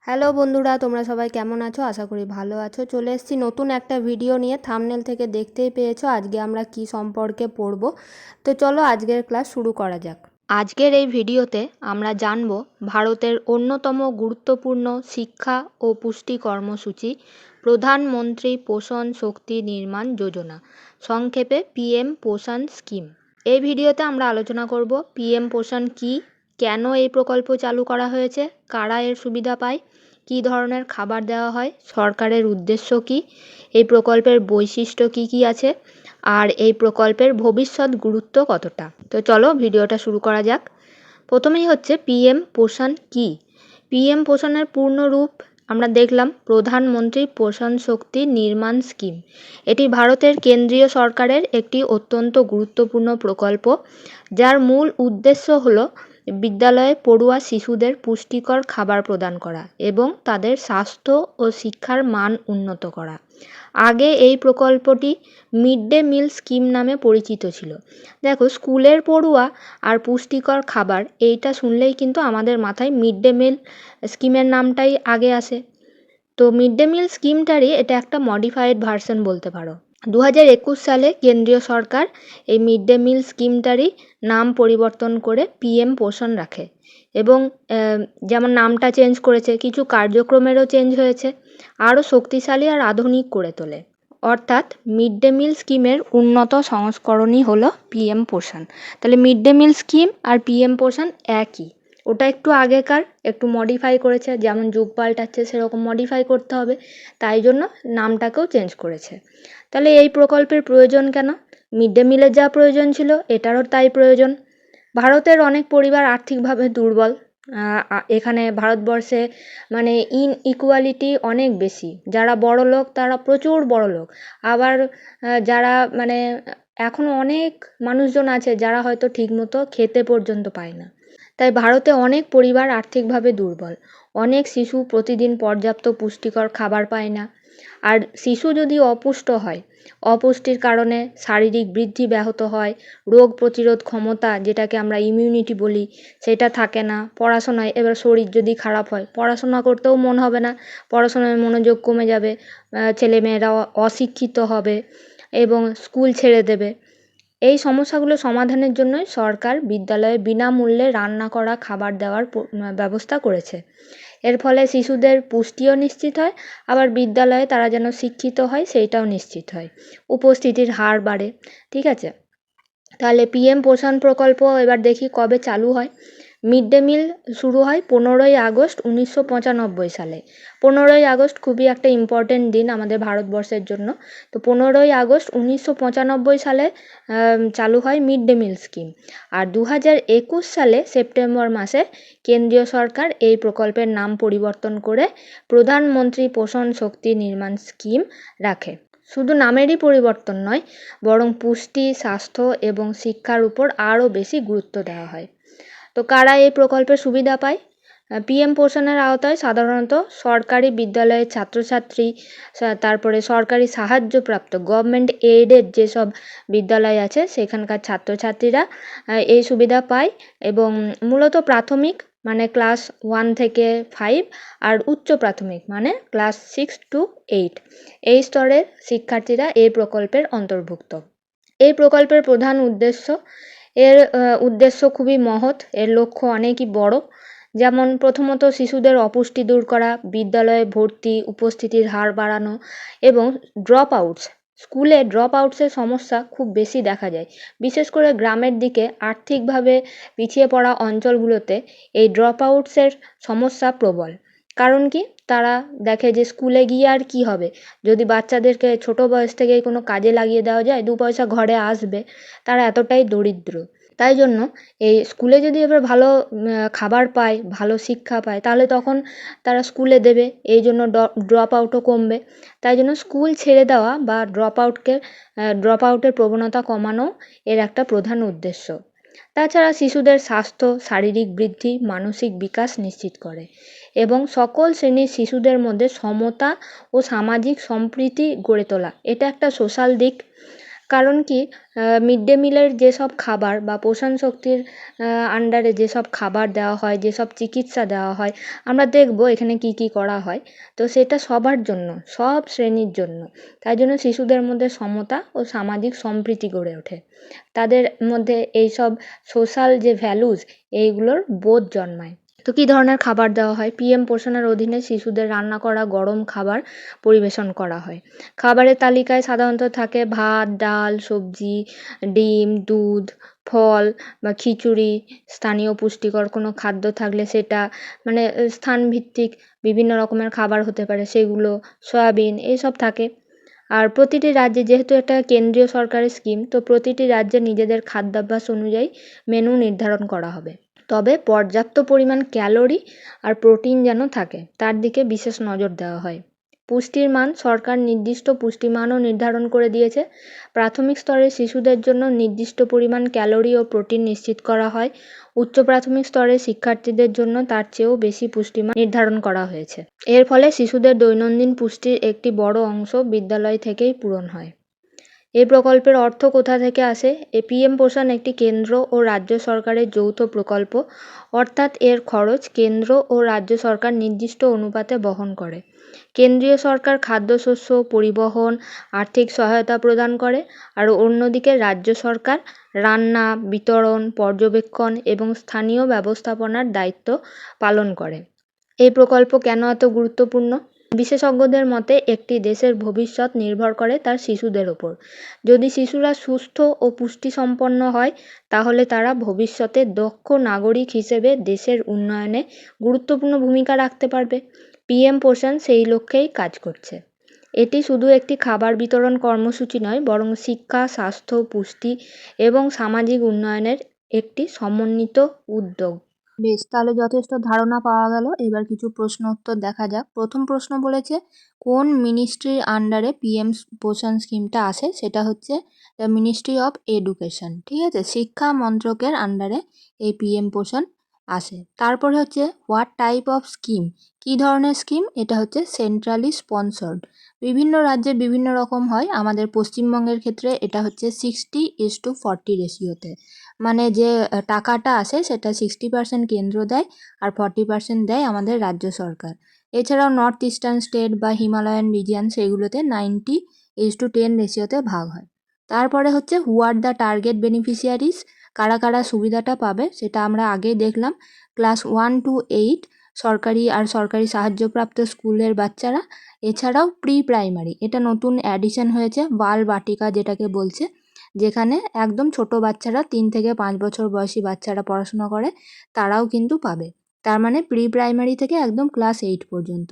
Hello বন্ধুরা, তোমরা সবাই কেমন আছো? আশা করি ভালো আছো। চলে এসেছি নতুন একটা ভিডিও নিয়ে। থাম্বনেল থেকে দেখতেই পেয়েছো আজকে আমরা কি সম্পর্কে পড়ব। তো চলো আজকের ক্লাস শুরু করা যাক। আজকের এই ভিডিওতে আমরা জানব ভারতের অন্যতম গুরুত্বপূর্ণ শিক্ষা ও পুষ্টি কর্মসূচি প্রধানমন্ত্রী পোষণ শক্তি নির্মাণ যোজনা, সংক্ষেপে পিএম পোষণ স্কিম। এই ভিডিওতে আমরা আলোচনা করব পিএম পোষণ কি, কেন এই প্রকল্প চালু করা হয়েছে, কারা এর সুবিধা পায়, কী ধরনের খাবার দেওয়া হয়, সরকারের উদ্দেশ্য কী, এই প্রকল্পের বৈশিষ্ট্য কী কী আছে, আর এই প্রকল্পের ভবিষ্যৎ গুরুত্ব কতটা। তো চলো ভিডিওটা শুরু করা যাক। প্রথমেই হচ্ছে পিএম পোষণ কি। পিএম পোষণের পূর্ণ রূপ আমরা দেখলাম প্রধানমন্ত্রী পোষণ শক্তি নির্মাণ স্কিম। এটি ভারতের কেন্দ্রীয় সরকারের একটি অত্যন্ত গুরুত্বপূর্ণ প্রকল্প, যার মূল উদ্দেশ্য হলো বিদ্যালয়ে পড়ুয়া শিশুদের পুষ্টিকর খাবার প্রদান করা এবং তাদের স্বাস্থ্য ও শিক্ষার মান উন্নত করা। আগে এই প্রকল্পটি মিড ডে মিল স্কিম নামে পরিচিত ছিল। দেখো, স্কুলের পড়ুয়া আর পুষ্টিকর খাবার এইটা শুনলেই কিন্তু আমাদের মাথায় মিড ডে মিল স্কিমের নামটাই আগে আসে। তো মিড ডে মিল স্কিমটারই এটা একটা মডিফাইড ভার্সন বলতে পারো। 2021 সালে কেন্দ্রীয় সরকার এই মিড ডে মিল স্কিমটারই নাম পরিবর্তন করে পিএম পোষণ রাখে এবং যেমন নামটা চেঞ্জ করেছে, কিছু কার্যক্রমেরও চেঞ্জ হয়েছে, আরও শক্তিশালী আর আধুনিক করে তোলে। অর্থাৎ মিড ডে মিল স্কিমের উন্নত সংস্করণই হলো পিএম পোষণ। তাহলে মিড ডে মিল স্কিম আর পিএম পোষণ একই, ওটা একটু আগেকার, একটু মডিফাই করেছে, যেমন যুগ পাল্টাচ্ছে সেরকম মডিফাই করতে হবে, তাই জন্য নামটাকেও চেঞ্জ করেছে। তাহলে এই প্রকল্পের প্রয়োজন কেন? মিড ডে মিলের যা প্রয়োজন ছিল এটারও তাই প্রয়োজন। ভারতের অনেক পরিবার আর্থিকভাবে দুর্বল। এখানে ভারতবর্ষে মানে ইনইকুয়ালিটি অনেক বেশি। যারা বড়লোক তারা প্রচুর বড়লোক, আবার যারা মানে এখনও অনেক মানুষজন আছে যারা হয়তো ঠিকমতো খেতে পর্যন্ত পায় না। তাই ভারতে অনেক পরিবার আর্থিকভাবে দুর্বল। অনেক শিশু প্রতিদিন পর্যাপ্ত পুষ্টিকর খাবার পায় না। আর শিশু যদি অপুষ্ট হয়, অপুষ্টির কারণে শারীরিক বৃদ্ধি ব্যাহত হয়, রোগ প্রতিরোধ ক্ষমতা যেটাকে আমরা ইমিউনিটি বলি সেটা থাকে না। পড়াশোনায় এবার শরীর যদি খারাপ হয়, পড়াশোনা করতেও মন হবে না, পড়াশোনায় মনোযোগ কমে যাবে, ছেলেমেয়েরা অশিক্ষিত হবে এবং স্কুল ছেড়ে দেবে। এই সমস্যাগুলো সমাধানের জন্যই সরকার বিদ্যালয়ে বিনামূল্যে রান্না করা খাবার দেওয়ার ব্যবস্থা করেছে। এর ফলে শিশুদের পুষ্টিও নিশ্চিত হয়, আবার বিদ্যালয়ে তারা যেন শিক্ষিত হয় সেইটাও নিশ্চিত হয়, উপস্থিতির হার বাড়ে। ঠিক আছে, তাহলে পিএম পোষণ প্রকল্প এবার দেখি কবে চালু হয়। মিড ডে মিল শুরু হয় 15ই আগস্ট 1995 সালে। 15ই আগস্ট খুবই একটা ইম্পর্টেন্ট দিন আমাদের ভারতবর্ষের জন্য। তো 15ই আগস্ট 1995 সালে চালু হয় মিড ডে মিল স্কিম। আর 2021 সালে সেপ্টেম্বর মাসে কেন্দ্রীয় সরকার এই প্রকল্পের নাম পরিবর্তন করে প্রধানমন্ত্রী পোষণ শক্তি নির্মাণ স্কিম রাখে। শুধু নামেরই পরিবর্তন নয়, বরং পুষ্টি, স্বাস্থ্য এবং শিক্ষার উপর আরও বেশি গুরুত্ব দেওয়া হয়। তো কারা এই প্রকল্পের সুবিধা পায়? পিএম পোষণের আওতায় সাধারণত সরকারি বিদ্যালয়ের ছাত্রছাত্রী, তারপরে সরকারি সাহায্যপ্রাপ্ত গভর্নমেন্ট এইডেড যেসব বিদ্যালয় আছে সেখানকার ছাত্রছাত্রীরা এই সুবিধা পায় এবং মূলত প্রাথমিক মানে ক্লাস 1 থেকে 5 আর উচ্চ প্রাথমিক মানে ক্লাস 6 to 8 এই স্তরের শিক্ষার্থীরা এই প্রকল্পের অন্তর্ভুক্ত। এই প্রকল্পের প্রধান উদ্দেশ্য খুবই মহৎ, এর লক্ষ্য অনেকই বড়। যেমন প্রথমত শিশুদের অপুষ্টি দূর করা, বিদ্যালয়ে ভর্তি, উপস্থিতির হার বাড়ানো এবং স্কুলে ড্রপ আউটসের সমস্যা খুব বেশি দেখা যায়। বিশেষ করে গ্রামের দিকে আর্থিকভাবে পিছিয়ে পড়া অঞ্চলগুলোতে এই ড্রপ আউটসের সমস্যা প্রবল। কারণ কি? তারা দেখে যে স্কুলে গিয়ে আর কী হবে, যদি বাচ্চাদেরকে ছোটো বয়স থেকেই কোনো কাজে লাগিয়ে দেওয়া যায়, 2 পয়সা ঘরে আসবে, তারা এতটাই দরিদ্র। তাই জন্য এই স্কুলে যদি এবার ভালো খাবার পায়, ভালো শিক্ষা পায়, তাহলে তখন তারা স্কুলে দেবে, এই জন্য ড্রপ আউটও কমবে। তাই জন্য স্কুল ছেড়ে দেওয়া বা ড্রপ আউটের প্রবণতা কমানো এর একটা প্রধান উদ্দেশ্য। তাছাড়া শিশুদের স্বাস্থ্য, শারীরিক বৃদ্ধি, মানসিক বিকাশ নিশ্চিত করে এবং সকল শ্রেণীর শিশুদের মধ্যে সমতা ও সামাজিক সম্প্রীতি গড়ে তোলা, এটা একটা সোশ্যাল দিক। কারণ কি, মিড ডে মিলের যেসব খাবার বা পোষণ শক্তির আন্ডারে যেসব খাবার দেওয়া হয়, যেসব চিকিৎসা দেওয়া হয়, আমরা দেখব এখানে কি কি করা হয়। তো সেটা সবার জন্য, সব শ্রেণীর জন্য। তাই জন্য শিশুদের মধ্যে সমতা ও সামাজিক সম্প্রীতি গড়ে ওঠে। তাদের মধ্যে এইসব সোশ্যাল যে ভ্যালুস, এইগুলোর বোধ জন্মায়। তো কী ধরনের খাবার দেওয়া হয়? পিএম পোষণের অধীনে শিশুদের রান্না করা গরম খাবার পরিবেশন করা হয়। খাবারের তালিকায় সাধারণত থাকে ভাত, ডাল, সবজি, ডিম, দুধ, ফল বা খিচুড়ি, স্থানীয় পুষ্টিকর কোনো খাদ্য থাকলে সেটা, মানে স্থানভিত্তিক বিভিন্ন রকমের খাবার হতে পারে সেগুলো, সয়াবিন এইসব থাকে। আর প্রতিটি রাজ্যে, যেহেতু এটা কেন্দ্রীয় সরকারের স্কিম, তো প্রতিটি রাজ্যে নিজেদের খাদ্যাভ্যাস অনুযায়ী মেনু নির্ধারণ করা হবে। তবে পর্যাপ্ত পরিমাণ ক্যালোরি আর প্রোটিন যেন থাকে, তার দিকে বিশেষ নজর দেওয়া হয়। পুষ্টির মান, সরকার নির্দিষ্ট পুষ্টিমানও নির্ধারণ করে দিয়েছে। প্রাথমিক স্তরের শিশুদের জন্য নির্দিষ্ট পরিমাণ ক্যালোরি ও প্রোটিন নিশ্চিত করা হয়। উচ্চ প্রাথমিক স্তরের শিক্ষার্থীদের জন্য তার চেয়েও বেশি পুষ্টিমান নির্ধারণ করা হয়েছে। এর ফলে শিশুদের দৈনন্দিন পুষ্টির একটি বড় অংশ বিদ্যালয় থেকেই পূরণ হয়। এই প্রকল্পের অর্থ কোথা থেকে আসে? পিএম পোষণ একটি কেন্দ্র ও রাজ্য সরকারের যৌথ প্রকল্প, অর্থাৎ এর খরচ কেন্দ্র ও রাজ্য সরকার নির্দিষ্ট অনুপাতে বহন করে। কেন্দ্রীয় সরকার খাদ্যশস্য, পরিবহন, আর্থিক সহায়তা প্রদান করে, আর অন্যদিকে রাজ্য সরকার রান্না, বিতরণ, পর্যবেক্ষণ এবং স্থানীয় ব্যবস্থাপনার দায়িত্ব পালন করে। এই প্রকল্প কেন এত গুরুত্বপূর্ণ? বিশেষজ্ঞদের মতে একটি দেশের ভবিষ্যৎ নির্ভর করে তার শিশুদের ওপর। যদি শিশুরা সুস্থ ও পুষ্টিসম্পন্ন হয়, তাহলে তারা ভবিষ্যতে দক্ষ নাগরিক হিসেবে দেশের উন্নয়নে গুরুত্বপূর্ণ ভূমিকা রাখতে পারবে। পিএম পোষণ সেই লক্ষ্যেই কাজ করছে। এটি শুধু একটি খাবার বিতরণ কর্মসূচি নয়, বরং শিক্ষা, স্বাস্থ্য, পুষ্টি এবং সামাজিক উন্নয়নের একটি সমন্বিত উদ্যোগ। বেশ, তাহলে যথেষ্ট ধারণা পাওয়া গেল। এবার কিছু প্রশ্ন উত্তর দেখা যাক। প্রথম প্রশ্ন বলেছে, কোন মিনিস্ট্রির আন্ডারে পিএম পোষণ স্কিমটা আসে? সেটা হচ্ছে দ্য মিনিস্ট্রি অফ এডুকেশন। ঠিক আছে, শিক্ষা মন্ত্রকের আন্ডারে এই পিএম পোষণ আসে। তারপরে হচ্ছে হোয়াট টাইপ অফ স্কিম, কী ধরনের স্কিম? এটা হচ্ছে সেন্ট্রালি স্পন্সর্ড। বিভিন্ন রাজ্যে বিভিন্ন রকম হয়। আমাদের পশ্চিমবঙ্গের ক্ষেত্রে এটা হচ্ছে 60:40 রেশিওতে, মানে যে টাকাটা আসে সেটা 60% কেন্দ্র দেয় আর 40% দেয় আমাদের রাজ্য সরকার। এছাড়াও নর্থ ইস্টার্ন স্টেট বা হিমালয়ান রিজিয়ন, সেগুলোতে 90:10 রেশিওতে ভাগ হয়। তারপরে হচ্ছে হু আর দ্য টার্গেট বেনিফিশিয়ারিজ, কারা কারা সুবিধাটা পাবে সেটা আমরা আগেই দেখলাম। ক্লাস 1 to 8 সরকারি আর সরকারি সাহায্যপ্রাপ্ত স্কুলের বাচ্চারা, এছাড়াও প্রি প্রাইমারি, এটা নতুন অ্যাডিশন হয়েছে, বাল বাটিকা যেটাকে বলছে, যেখানে একদম ছোট বাচ্চারা 3 থেকে 5 বছর বয়সী বাচ্চারা পড়াশোনা করে, তারাও কিন্তু পাবে। তার মানে প্রি প্রাইমারি থেকে একদম ক্লাস 8 পর্যন্ত।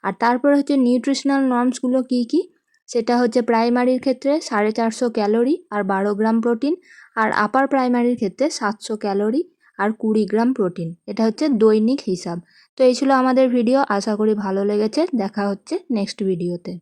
আর তারপর হচ্ছে নিউট্রিশনাল নর্মসগুলো কী কী? সেটা হচ্ছে প্রাইমারির ক্ষেত্রে 450 ক্যালোরি আর 12 গ্রাম প্রোটিন, আর আপার প্রাইমারির ক্ষেত্রে 700 ক্যালোরি আর 20 গ্রাম প্রোটিন। এটা হচ্ছে দৈনিক হিসাব। তো এই ছিল আমাদের ভিডিও, আশা করি ভালো লেগেছে। দেখা হচ্ছে নেক্সট ভিডিওতে।